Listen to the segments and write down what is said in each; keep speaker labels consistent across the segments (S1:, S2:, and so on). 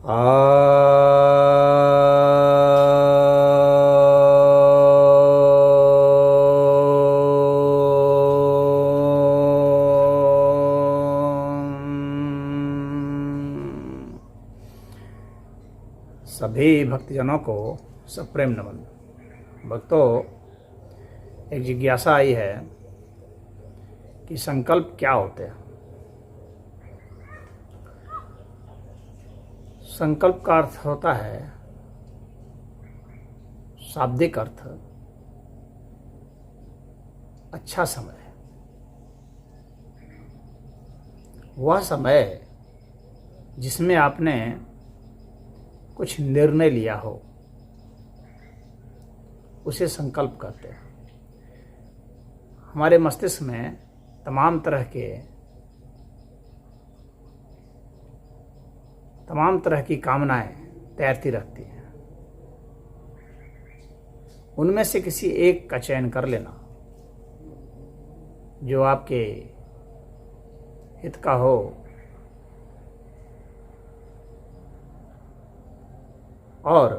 S1: सभी भक्तजनों को सप्रेम नमन। भक्तों, एक जिज्ञासा आई है कि संकल्प क्या होते हैं। संकल्प का अर्थ होता है, शाब्दिक अर्थ, अच्छा समय। वह समय जिसमें आपने कुछ निर्णय लिया हो, उसे संकल्प कहते हैं। हमारे मस्तिष्क में तमाम तरह की कामनाएं तैरती रहती हैं। उनमें से किसी एक का चयन कर लेना जो आपके हित का हो, और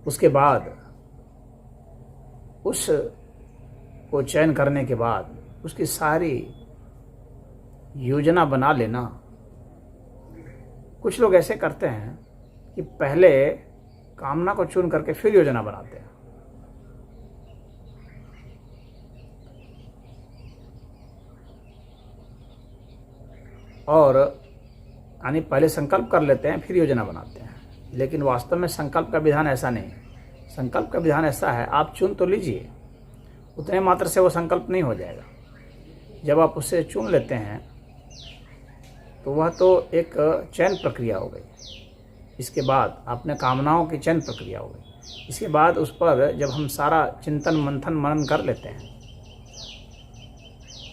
S1: उसके बाद उस को चयन करने के बाद उसकी सारी योजना बना लेना। कुछ लोग ऐसे करते हैं कि पहले कामना को चुन करके फिर योजना बनाते हैं। और यानी पहले संकल्प कर लेते हैं फिर योजना बनाते हैं। लेकिन वास्तव में संकल्प का विधान ऐसा नहीं है। संकल्प का विधान ऐसा है, आप चुन तो लीजिए, उतने मात्र से वो संकल्प नहीं हो जाएगा। जब आप उससे चुन लेते हैं तो वह तो एक चयन प्रक्रिया हो गई। इसके बाद आपने कामनाओं की चयन प्रक्रिया हो गई। इसके बाद उस पर जब हम सारा चिंतन मंथन मनन कर लेते हैं,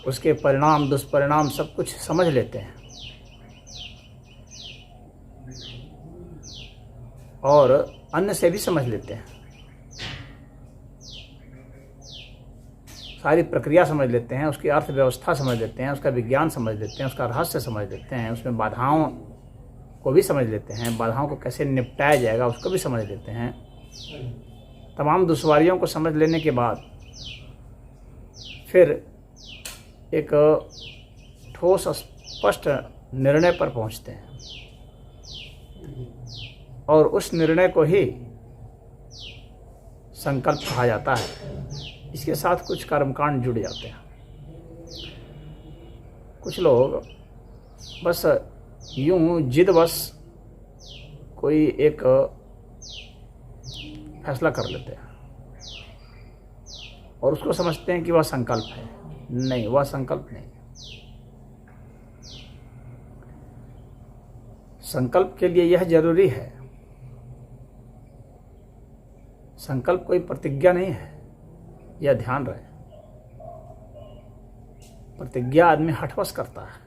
S1: उसके परिणाम दुष्परिणाम सब कुछ समझ लेते हैं और अन्य से भी समझ लेते हैं, सारी प्रक्रिया समझ लेते हैं, उसकी अर्थव्यवस्था समझ लेते हैं, उसका विज्ञान समझ लेते हैं, उसका रहस्य समझ लेते हैं, उसमें बाधाओं को भी समझ लेते हैं, बाधाओं को कैसे निपटाया जाएगा उसको भी समझ लेते हैं। तमाम दुश्वारियों को समझ लेने के बाद फिर एक ठोस स्पष्ट निर्णय पर पहुंचते हैं और उस निर्णय को ही संकल्प कहा जाता है। इसके साथ कुछ कर्मकांड जुड़ जाते हैं। कुछ लोग बस यूं जिदवश कोई एक फैसला कर लेते हैं और उसको समझते हैं कि वह संकल्प है। नहीं, वह संकल्प नहीं। संकल्प के लिए यह जरूरी है, संकल्प कोई प्रतिज्ञा नहीं है, यह ध्यान रहे। प्रतिज्ञा आदमी हठवश करता है,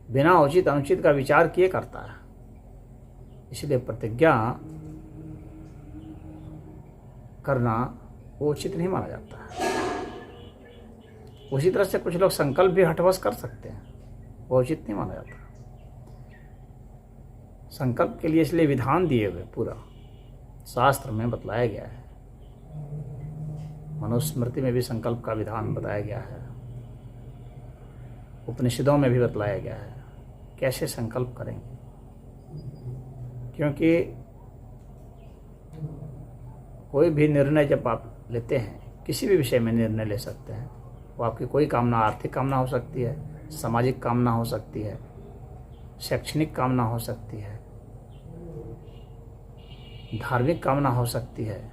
S1: बिना उचित अनुचित का विचार किए करता है। इसलिए प्रतिज्ञा करना वो उचित नहीं माना जाता है। उसी तरह से कुछ लोग संकल्प भी हठवश कर सकते हैं, वो उचित नहीं माना जाता। संकल्प के लिए इसलिए विधान दिए हुए पूरा शास्त्र में बतलाया गया है। मनुस्मृति में भी संकल्प का विधान बताया गया है, उपनिषदों में भी बतलाया गया है कैसे संकल्प करेंगे। क्योंकि कोई भी निर्णय जब आप लेते हैं, किसी भी विषय में निर्णय ले सकते हैं। वो आपकी कोई कामना, आर्थिक कामना हो सकती है, सामाजिक कामना हो सकती है, शैक्षणिक कामना हो सकती है, धार्मिक कामना हो सकती है,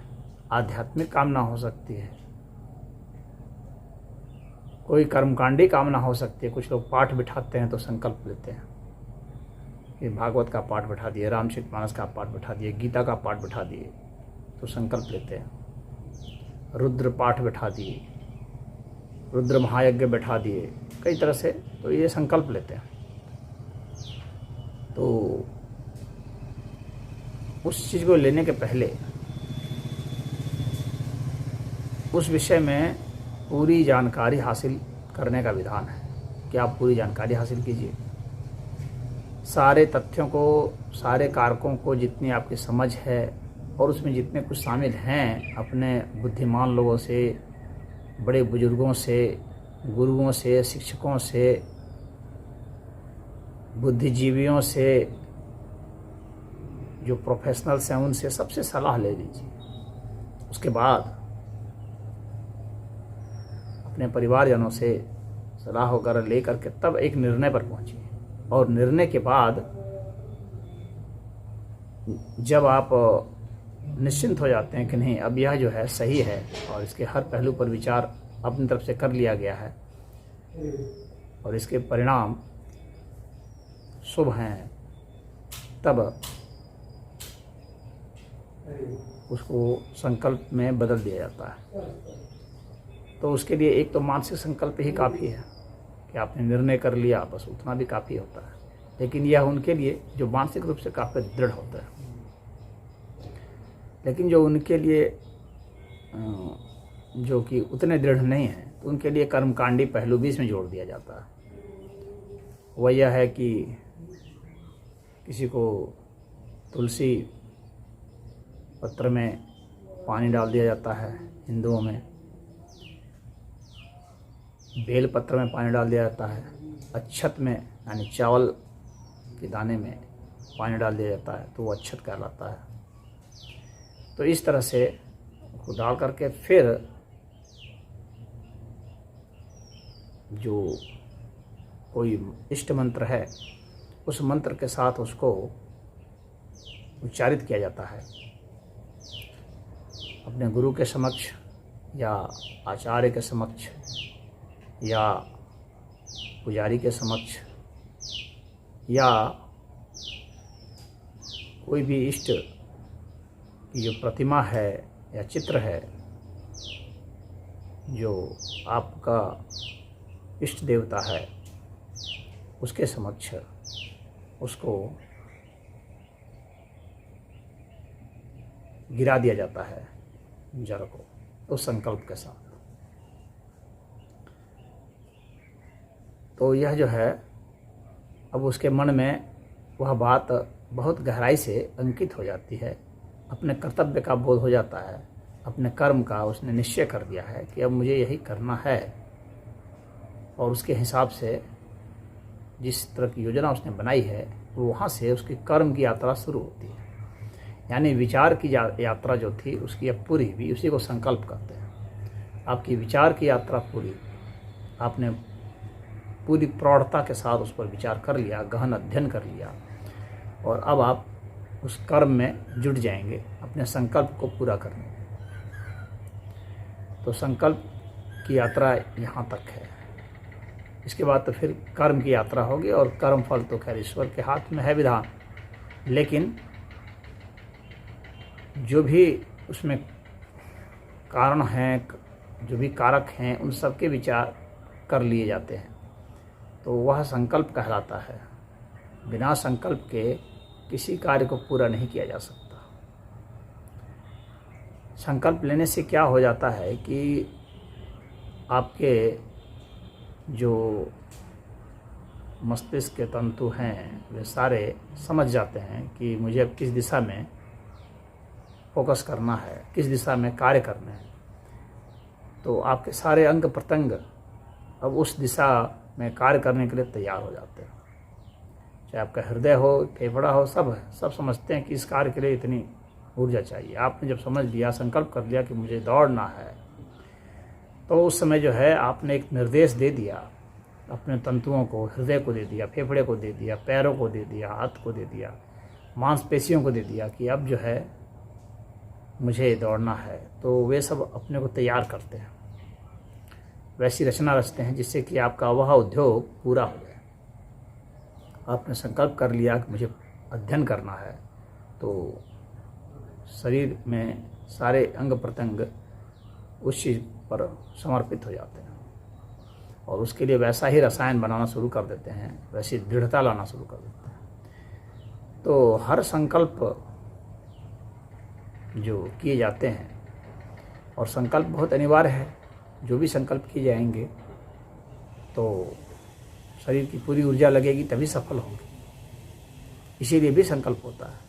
S1: आध्यात्मिक कामना हो सकती है, कोई कर्मकांडी कामना हो सकती है। कुछ लोग पाठ बिठाते हैं तो संकल्प लेते हैं कि भागवत का पाठ बिठा दिए, रामचरितमानस का पाठ बिठा दिए, गीता का पाठ बिठा दिए तो संकल्प लेते हैं। रुद्र पाठ बिठा दिए, रुद्र महायज्ञ बिठा दिए, कई तरह से तो ये संकल्प लेते हैं। तो उस चीज़ को लेने के पहले उस विषय में पूरी जानकारी हासिल करने का विधान है कि आप पूरी जानकारी हासिल कीजिए। सारे तथ्यों को, सारे कारकों को, जितनी आपकी समझ है और उसमें जितने कुछ शामिल हैं, अपने बुद्धिमान लोगों से, बड़े बुजुर्गों से, गुरुओं से, शिक्षकों से, बुद्धिजीवियों से, जो प्रोफेशनल्स हैं उनसे सबसे सलाह ले लीजिए। उसके बाद अपने परिवारजनों से सलाह वगैरह ले करके तब एक निर्णय पर पहुंचिए। और निर्णय के बाद जब आप निश्चिंत हो जाते हैं कि नहीं अब यह जो है सही है और इसके हर पहलू पर विचार अपनी तरफ से कर लिया गया है और इसके परिणाम शुभ हैं, तब उसको संकल्प में बदल दिया जाता है। तो उसके लिए एक तो मानसिक संकल्प ही काफ़ी है कि आपने निर्णय कर लिया, बस उतना भी काफ़ी होता है। लेकिन यह उनके लिए जो मानसिक रूप से काफ़ी दृढ़ होता है। लेकिन जो उनके लिए जो कि उतने दृढ़ नहीं हैं, तो उनके लिए कर्मकांडी पहलू भी इसमें जोड़ दिया जाता है। वह यह है कि किसी को तुलसी पत्र में पानी डाल दिया जाता है, हिंदुओं में बेल पत्र में पानी डाल दिया जाता है, अक्षत में यानी चावल के दाने में पानी डाल दिया जाता है तो वो अक्षत कहलाता है। तो इस तरह से उसको डाल करके फिर जो कोई इष्ट मंत्र है उस मंत्र के साथ उसको उच्चारित किया जाता है अपने गुरु के समक्ष या आचार्य के समक्ष या पुजारी के समक्ष या कोई भी इष्ट की जो प्रतिमा है या चित्र है जो आपका इष्ट देवता है उसके समक्ष उसको गिरा दिया जाता है जड़ को उस संकल्प के साथ। तो यह जो है अब उसके मन में वह बात बहुत गहराई से अंकित हो जाती है, अपने कर्तव्य का बोध हो जाता है, अपने कर्म का उसने निश्चय कर दिया है कि अब मुझे यही करना है और उसके हिसाब से जिस तरह की योजना उसने बनाई है वो वहाँ से उसकी कर्म की यात्रा शुरू होती है। यानी विचार की यात्रा जो थी उसकी अब पूरी भी उसी को संकल्प करते हैं। आपकी विचार की यात्रा पूरी, आपने पूरी प्रौढ़ता के साथ उस पर विचार कर लिया, गहन अध्ययन कर लिया और अब आप उस कर्म में जुट जाएंगे अपने संकल्प को पूरा करने। तो संकल्प की यात्रा यहाँ तक है। इसके बाद तो फिर कर्म की यात्रा होगी और कर्म फल तो खैर ईश्वर के हाथ में है विधान, लेकिन जो भी उसमें कारण हैं, जो भी कारक हैं, उन सब के विचार कर लिए जाते हैं तो वह संकल्प कहलाता है। बिना संकल्प के किसी कार्य को पूरा नहीं किया जा सकता। संकल्प लेने से क्या हो जाता है कि आपके जो मस्तिष्क के तंतु हैं वे सारे समझ जाते हैं कि मुझे अब किस दिशा में फोकस करना है, किस दिशा में कार्य करना है। तो आपके सारे अंग प्रत्यंग अब उस दिशा में कार्य करने के लिए तैयार हो जाते हैं। चाहे आपका हृदय हो, फेफड़ा हो, सब समझते हैं कि इस कार्य के लिए इतनी ऊर्जा चाहिए। आपने जब समझ लिया, संकल्प कर लिया कि मुझे दौड़ना है, तो उस समय जो है आपने एक निर्देश दे दिया अपने तंतुओं को, हृदय को दे दिया, फेफड़े को दे दिया, पैरों को दे दिया, हाथ को दे दिया, मांसपेशियों को दे दिया कि अब जो है मुझे दौड़ना है। तो वे सब अपने को तैयार करते हैं, वैसी रचना रचते हैं जिससे कि आपका वह उद्योग पूरा हो जाए। आपने संकल्प कर लिया कि मुझे अध्ययन करना है तो शरीर में सारे अंग प्रत्यंग उस चीज़ पर समर्पित हो जाते हैं और उसके लिए वैसा ही रसायन बनाना शुरू कर देते हैं, वैसी दृढ़ता लाना शुरू कर देते हैं। तो हर संकल्प जो किए जाते हैं, और संकल्प बहुत अनिवार्य है, जो भी संकल्प किए जाएंगे तो शरीर की पूरी ऊर्जा लगेगी तभी सफल होंगे। इसीलिए भी संकल्प होता है।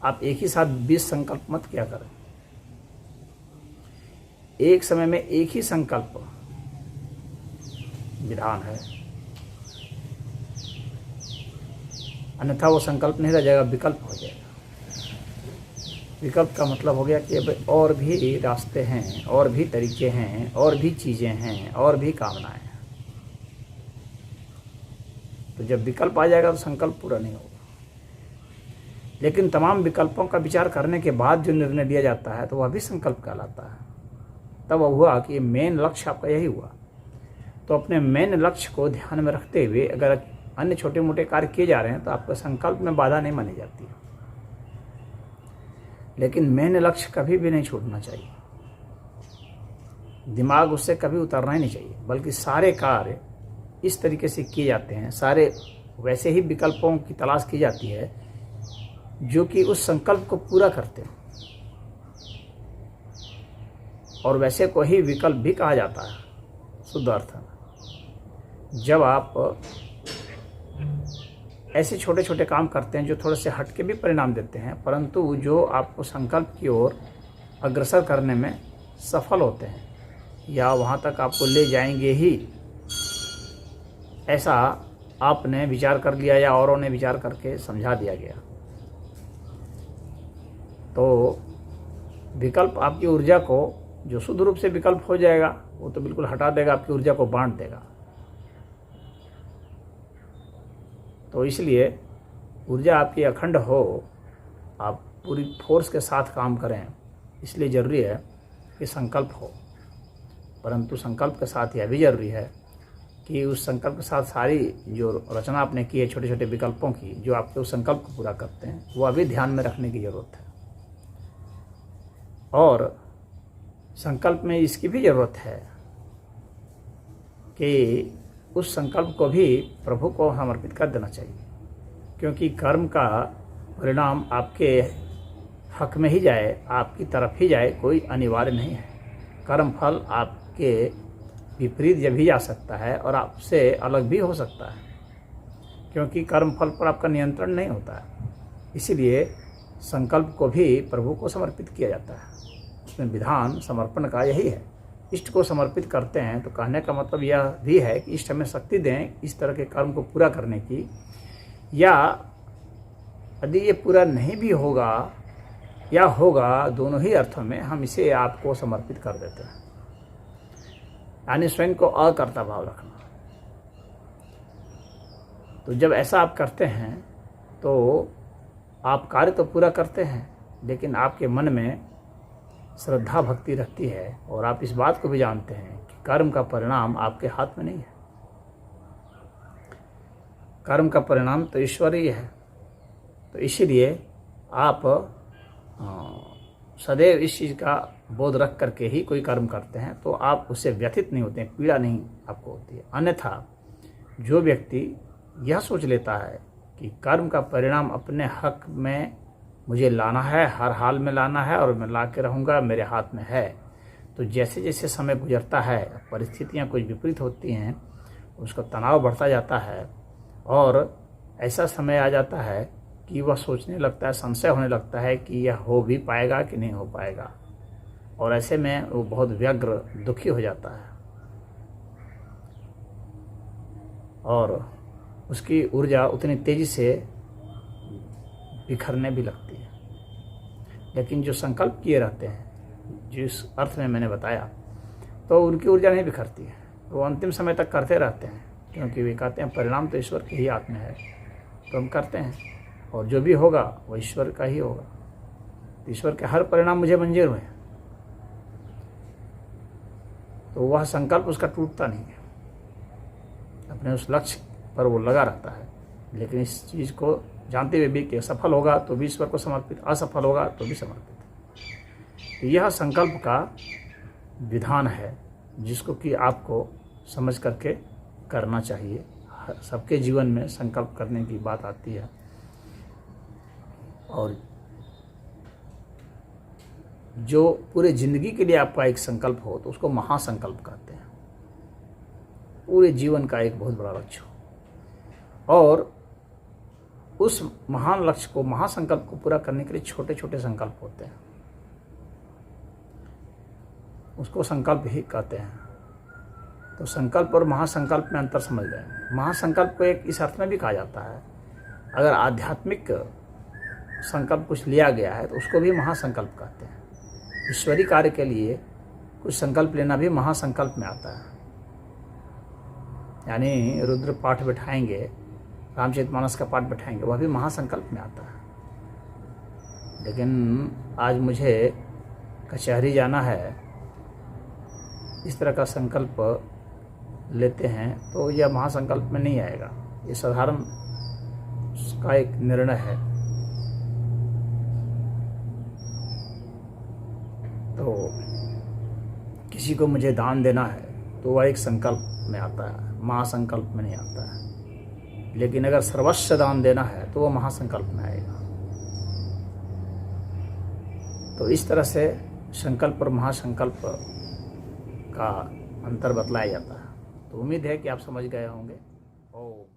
S1: आप एक ही साथ 20 संकल्प मत क्या करें, एक समय में एक ही संकल्प विधान है, अन्यथा वो संकल्प नहीं रह जाएगा, विकल्प हो जाएगा। विकल्प का मतलब हो गया कि अब और भी रास्ते हैं, और भी तरीके हैं, और भी चीज़ें हैं, और भी कामनाएं हैं। तो जब विकल्प आ जाएगा तो संकल्प पूरा नहीं होगा। लेकिन तमाम विकल्पों का विचार करने के बाद जो निर्णय लिया जाता है तो वह भी संकल्प कहलाता है। तब हुआ कि मेन लक्ष्य आपका यही हुआ। तो अपने मेन लक्ष्य को ध्यान में रखते हुए अगर अन्य छोटे मोटे कार्य किए जा रहे हैं तो आपका संकल्प में बाधा नहीं मानी जाती है। लेकिन मेन लक्ष्य कभी भी नहीं छूटना चाहिए, दिमाग उससे कभी उतरना ही नहीं चाहिए, बल्कि सारे कार्य इस तरीके से किए जाते हैं, सारे वैसे ही विकल्पों की तलाश की जाती है जो कि उस संकल्प को पूरा करते हैं। और वैसे को ही विकल्प भी कहा जाता है शुद्ध अर्थ में। जब आप ऐसे छोटे छोटे काम करते हैं जो थोड़े से हट के भी परिणाम देते हैं, परंतु जो आपको संकल्प की ओर अग्रसर करने में सफल होते हैं या वहाँ तक आपको ले जाएंगे ही, ऐसा आपने विचार कर लिया या औरों ने विचार करके समझा दिया गया, तो विकल्प आपकी ऊर्जा को, जो शुद्ध रूप से विकल्प हो जाएगा, वो तो बिल्कुल हटा देगा, आपकी ऊर्जा को बांट देगा। तो इसलिए ऊर्जा आपकी अखंड हो, आप पूरी फोर्स के साथ काम करें, इसलिए ज़रूरी है कि संकल्प हो। परंतु संकल्प के साथ यह भी ज़रूरी है कि उस संकल्प के साथ सारी जो रचना आपने की है छोटे छोटे विकल्पों की, जो आपके उस संकल्प को पूरा करते हैं, वो अभी ध्यान में रखने की ज़रूरत है। और संकल्प में इसकी भी ज़रूरत है कि उस संकल्प को भी प्रभु को समर्पित कर देना चाहिए, क्योंकि कर्म का परिणाम आपके हक में ही जाए, आपकी तरफ ही जाए, कोई अनिवार्य नहीं है। कर्म फल आपके विपरीत जब भी जा सकता है और आपसे अलग भी हो सकता है, क्योंकि कर्म फल पर आपका नियंत्रण नहीं होता है। इसीलिए संकल्प को भी प्रभु को समर्पित किया जाता है। उसमें विधान समर्पण का यही है। इष्ट को समर्पित करते हैं तो कहने का मतलब यह भी है कि इष्ट हमें शक्ति दें इस तरह के कर्म को पूरा करने की, या यदि ये पूरा नहीं भी होगा या होगा, दोनों ही अर्थों में हम इसे आपको समर्पित कर देते हैं, यानी स्वयं को अकर्ता भाव रखना। तो जब ऐसा आप करते हैं तो आप कार्य तो पूरा करते हैं, लेकिन आपके मन में श्रद्धा भक्ति रखती है और आप इस बात को भी जानते हैं कि कर्म का परिणाम आपके हाथ में नहीं है। कर्म का परिणाम तो ईश्वर ही है। तो इसीलिए आप सदैव इस चीज़ का बोध रख करके ही कोई कर्म करते हैं, तो आप उससे व्यथित नहीं होते हैं, पीड़ा नहीं आपको होती है। अन्यथा जो व्यक्ति यह सोच लेता है कि कर्म का परिणाम अपने हक में मुझे लाना है, हर हाल में लाना है और मैं ला के रहूँगा, मेरे हाथ में है, तो जैसे जैसे समय गुजरता है, परिस्थितियाँ कुछ विपरीत होती हैं, उसका तनाव बढ़ता जाता है और ऐसा समय आ जाता है कि वह सोचने लगता है, संशय होने लगता है कि यह हो भी पाएगा कि नहीं हो पाएगा, और ऐसे में वो बहुत व्यग्र दुखी हो जाता है और उसकी ऊर्जा उतनी तेज़ी से बिखरने भी लगती है। लेकिन जो संकल्प किए रहते हैं, जिस अर्थ में मैंने बताया, तो उनकी ऊर्जा नहीं बिखरती है, वो अंतिम समय तक करते रहते हैं, क्योंकि वे कहते हैं परिणाम तो ईश्वर के ही हाथ में है। तो हम करते हैं और जो भी होगा वो ईश्वर का ही होगा। ईश्वर के हर परिणाम मुझे मंजूर हुए, तो वह संकल्प उसका टूटता नहीं है, अपने उस लक्ष्य पर वो लगा रहता है। लेकिन इस चीज़ को जानते हुए भी कि सफल होगा तो भी ईश्वर को समर्पित, असफल होगा तो भी समर्पित। तो यह संकल्प का विधान है जिसको कि आपको समझ करके करना चाहिए। सबके जीवन में संकल्प करने की बात आती है, और जो पूरे जिंदगी के लिए आपका एक संकल्प हो तो उसको महासंकल्प कहते हैं। पूरे जीवन का एक बहुत बड़ा लक्ष्य हो, और उस महान लक्ष्य को, महासंकल्प को पूरा करने के लिए छोटे छोटे संकल्प होते हैं, उसको संकल्प ही कहते हैं। तो संकल्प और महासंकल्प में अंतर समझ गए। महासंकल्प को एक इस अर्थ में भी कहा जाता है, अगर आध्यात्मिक संकल्प कुछ लिया गया है तो उसको भी महासंकल्प कहते हैं। ईश्वरीय कार्य के लिए कुछ संकल्प लेना भी महासंकल्प में आता है। यानी रुद्र पाठ बैठाएंगे, रामचरितमानस का पाठ बैठाएंगे, वह भी महासंकल्प में आता है। लेकिन आज मुझे कचहरी जाना है, इस तरह का संकल्प लेते हैं तो यह महासंकल्प में नहीं आएगा, ये साधारण का एक निर्णय है। तो किसी को मुझे दान देना है तो वह एक संकल्प में आता है, महासंकल्प में नहीं आता है। लेकिन अगर सर्वस्व दान देना है तो वह महासंकल्प में आएगा। तो इस तरह से संकल्प और महासंकल्प का अंतर बतलाया जाता है। तो उम्मीद है कि आप समझ गए होंगे। ओम।